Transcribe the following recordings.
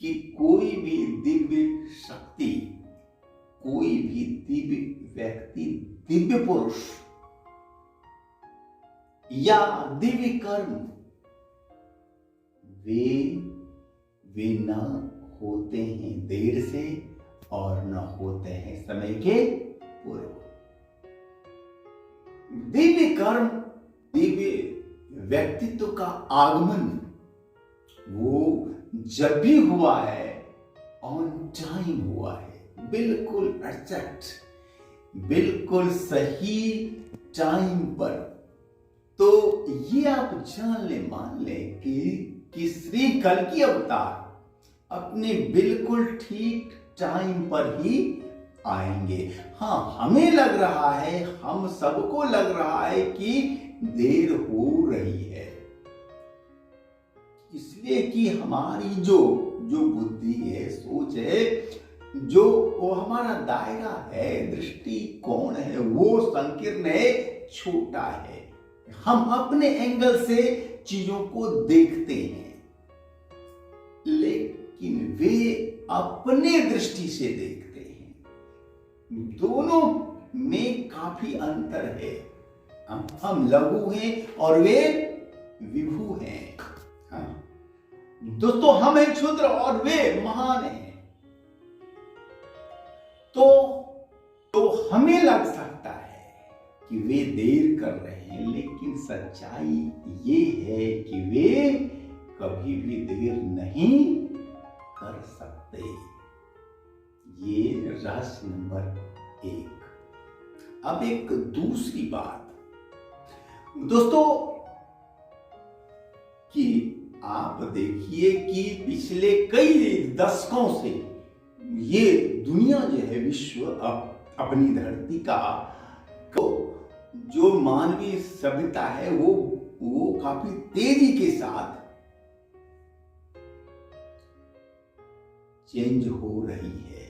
कि कोई भी दिव्य शक्ति, कोई भी दिव्य व्यक्ति, दिव्य पुरुष या दिव्य कर्म वे न होते हैं देर से और न होते हैं समय के पूर्व। दिव्य कर्म, दिव्य व्यक्तित्व का आगमन वो जब भी हुआ है ऑन टाइम हुआ है, बिल्कुल एग्जैक्ट, बिल्कुल सही टाइम पर। तो ये आप जान ले, मान ले कि श्री कल्कि अवतार अपने बिल्कुल ठीक टाइम पर ही आएंगे। हाँ, हमें लग रहा है, हम सबको लग रहा है कि देर हो रही है, इसलिए कि हमारी जो बुद्धि है, सोच है, जो वो हमारा दायरा है, दृष्टिकोण है, वो संकीर्ण है, छोटा है। हम अपने एंगल से चीजों को देखते हैं, लेकिन वे अपने दृष्टि से देखते हैं। दोनों में काफी अंतर है। हम लघु हैं और वे विभु हैं। हाँ। दोस्तों, हम हैं क्षुद्र और वे महान हैं। तो हमें लग सकता है कि वे देर कर रहे हैं, लेकिन सच्चाई ये है कि वे कभी भी देर नहीं कर सकते। ये रहस्य नंबर 1। अब एक दूसरी बात दोस्तों, कि आप देखिए कि पिछले कई दशकों से ये दुनिया जो है, विश्व अपनी धरती का जो मानवीय सभ्यता है वो काफी तेजी के साथ चेंज हो रही है।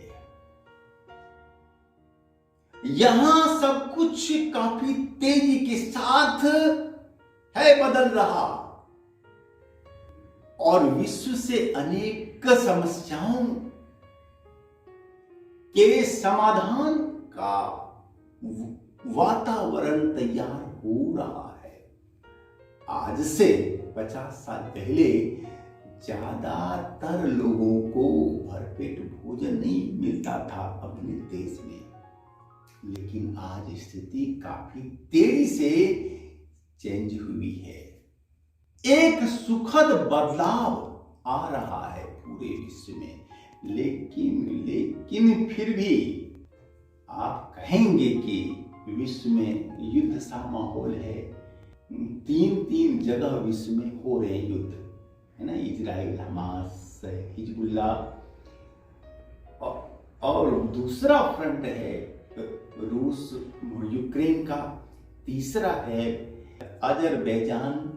यहां सब कुछ काफी तेजी के साथ है बदल रहा, और विश्व से अनेक समस्याओं के समाधान का वातावरण तैयार हो रहा है। आज से 50 साल पहले ज्यादातर लोगों को भरपेट भोजन नहीं मिलता था अपने देश में, लेकिन आज स्थिति काफी तेजी से चेंज हुई है। एक सुखद बदलाव आ रहा है पूरे विश्व में, लेकिन फिर भी आप कहेंगे कि विश्व में युद्ध सा माहौल है। 3 जगह विश्व में हो रहे हैं युद्ध, है ना, इजराइल, हमास, हिजबुल्लाह, और दूसरा फ्रंट है रूस, यूक्रेन का, तीसरा है अजरबैजान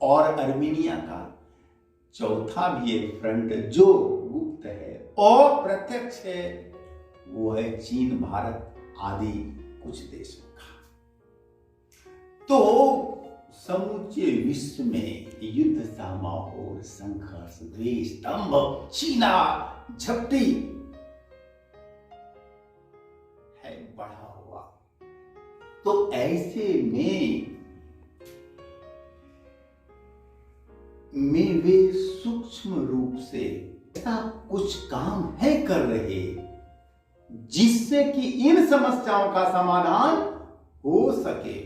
और अर्मेनिया का, चौथा भी एक फ्रंट जो गुप्त है और प्रत्यक्ष है, वो है चीन, भारत आदि कुछ देशों का। तो समूचे विश्व में युद्ध सा माहौल, संघर्ष, द्वेष, दंभ, छीना झपटी है बढ़ा हुआ। तो ऐसे में वे सूक्ष्म रूप से ऐसा कुछ काम है कर रहे जिससे कि इन समस्याओं का समाधान हो सके,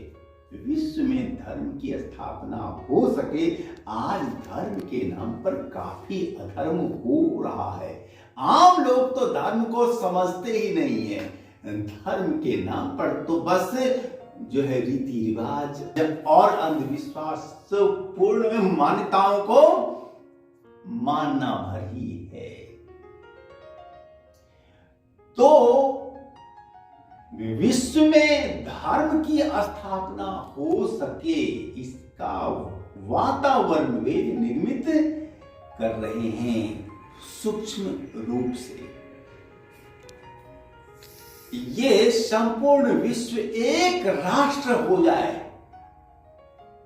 विश्व में धर्म की स्थापना हो सके। आज धर्म के नाम पर काफी अधर्म हो रहा है। आम लोग तो धर्म को समझते ही नहीं है। धर्म के नाम पर तो बस जो है रीति रिवाज और अंधविश्वास पूर्ण मान्यताओं को मानना भर ही है। तो विश्व में धर्म की स्थापना हो सके, इसका वातावरण वे निर्मित कर रहे हैं सूक्ष्म रूप से। ये संपूर्ण विश्व एक राष्ट्र हो जाए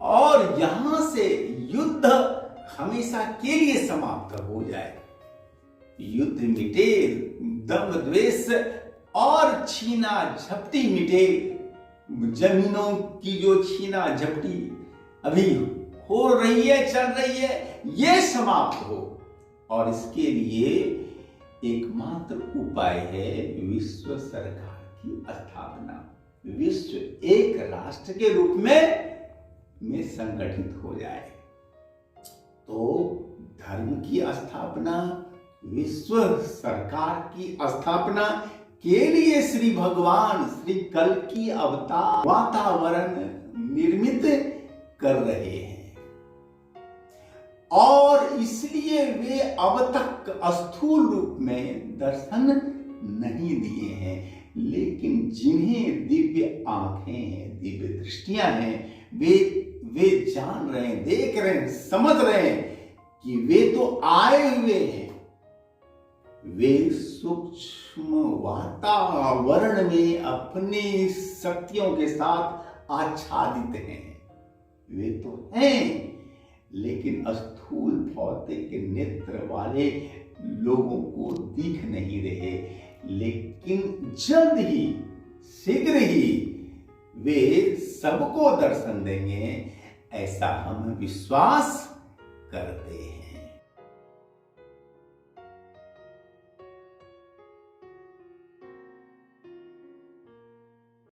और यहां से युद्ध हमेशा के लिए समाप्त हो जाए। युद्ध मिटे, दम द्वेष और छीना झपटी मिटे। जमीनों की जो छीना झपटी अभी हो रही है, चल रही है, ये समाप्त हो। और इसके लिए एकमात्र उपाय है विश्व सरकार की स्थापना। विश्व एक राष्ट्र के रूप में संगठित हो जाए। तो धर्म की स्थापना, विश्व सरकार की स्थापना के लिए श्री भगवान श्री कल्कि अवतार वातावरण निर्मित कर रहे हैं। और इसलिए वे अब तक स्थूल रूप में दर्शन नहीं दिए हैं, लेकिन जिन्हें दिव्य आंखें हैं, दिव्य दृष्टियां हैं, वे जान रहे हैं, देख रहे हैं, समझ रहे हैं कि वे तो आए हुए हैं। वे सूक्ष्म वातावरण में अपनी शक्तियों के साथ आच्छादित हैं। वे तो हैं, लेकिन स्थूल भौतिक नेत्र वाले लोगों को दिख नहीं रहे। लेकिन जल्द ही, शीघ्र ही वे सबको दर्शन देंगे, ऐसा हम विश्वास करते हैं।